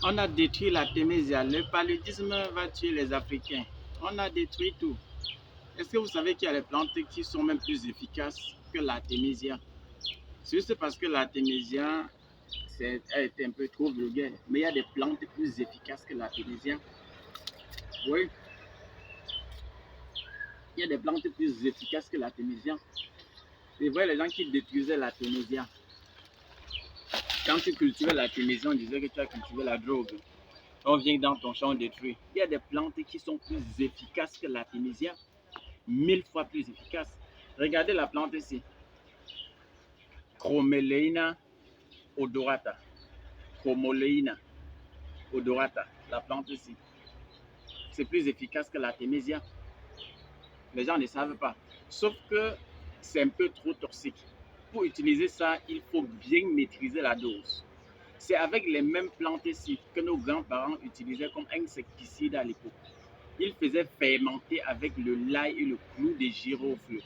On a détruit l'artémisia. Le paludisme va tuer les Africains. On a détruit tout. Est-ce que vous savez qu'il y a des plantes qui sont même plus efficaces que l'artémisia? C'est juste parce que l'artémisia elle était un peu trop vulgaire. Mais il y a des plantes plus efficaces que l'artémisia. Oui, il y a des plantes plus efficaces que l'artémisia. C'est vrai, les gens qui détruisaient l'artémisia. Quand tu cultivais l'artémisia, on disait que tu as cultivé la drogue. On vient dans ton champ, on détruit. Il y a des plantes qui sont plus efficaces que l'artémisia. 1000 fois plus efficaces. Regardez la plante ici. Chromeleina odorata. Chromoleina odorata. La plante ici. C'est plus efficace que l'artémisia. Les gens ne savent pas. Sauf que c'est un peu trop toxique. Pour utiliser ça, il faut bien maîtriser la dose. C'est avec les mêmes plantes ici que nos grands-parents utilisaient comme insecticide à l'époque. Ils faisaient fermenter avec le l'ail et le clou de girofle.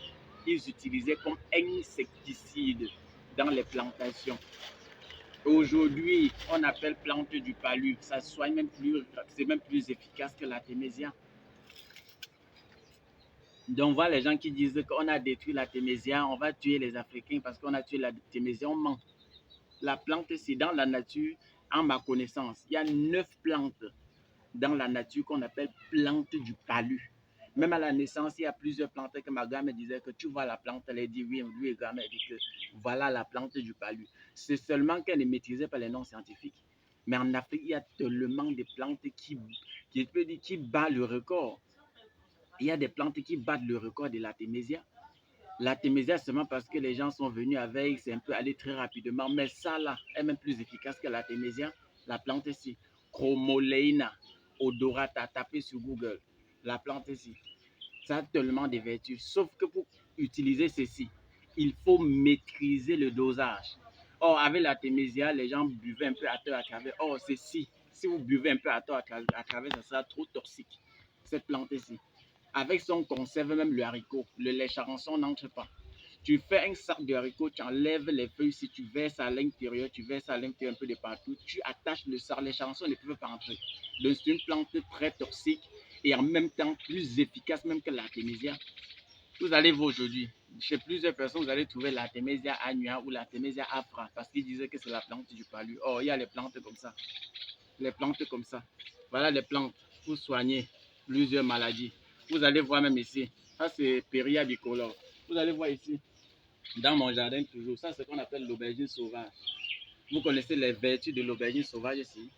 Ils utilisaient comme insecticide dans les plantations. Aujourd'hui, on appelle plante du palu. Ça soigne même plus, c'est même plus efficace que l'artémisia. Donc voilà les gens qui disent qu'on a détruit l'artémisia, on va tuer les Africains parce qu'on a tué l'artémisia, on ment. La plante, c'est dans la nature, en ma connaissance, il y a 9 plantes dans la nature qu'on appelle plante du palu. Même à la naissance, il y a plusieurs plantes que ma grand-mère disait que tu vois la plante, elle dit oui, lui et grand-mère dit que voilà la plante du palu. C'est seulement qu'elle ne maîtrisait pas les noms scientifiques. Mais en Afrique, il y a tellement de plantes qui bat le record. Il y a des plantes qui battent le record de l'artémisia. L'artémisia, seulement parce que les gens sont venus avec, c'est un peu aller très rapidement. Mais ça, là, est même plus efficace que l'artémisia. La plante ici, Chromoleina odorata, tapez sur Google. La plante ici, ça a tellement de vertus. Sauf que pour utiliser ceci, il faut maîtriser le dosage. Or, avec l'artémisia, les gens buvaient un peu à tort à travers. Or, ceci, si vous buvez un peu à tort à travers, ça sera trop toxique. Cette plante ici. Avec son conserve même le haricot. Le lait charançon n'entre pas. Tu fais un sac de haricots, tu enlèves les feuilles, si tu verses à l'intérieur, tu verses à l'intérieur un peu de partout, tu attaches le sac, les charançons ne peuvent pas entrer. Donc c'est une plante très toxique et en même temps plus efficace même que l'artémisia. Vous allez voir aujourd'hui, chez plusieurs personnes, vous allez trouver l'artémisia annua ou l'artémisia afra parce qu'ils disaient que c'est la plante du palu. Or, il y a les plantes comme ça. Les plantes comme ça. Voilà les plantes pour soigner plusieurs maladies. Vous allez voir même ici. Ça, c'est Péria bicolore. Vous allez voir ici, dans mon jardin toujours. Ça, c'est ce qu'on appelle l'aubergine sauvage. Vous connaissez les vertus de l'aubergine sauvage ici.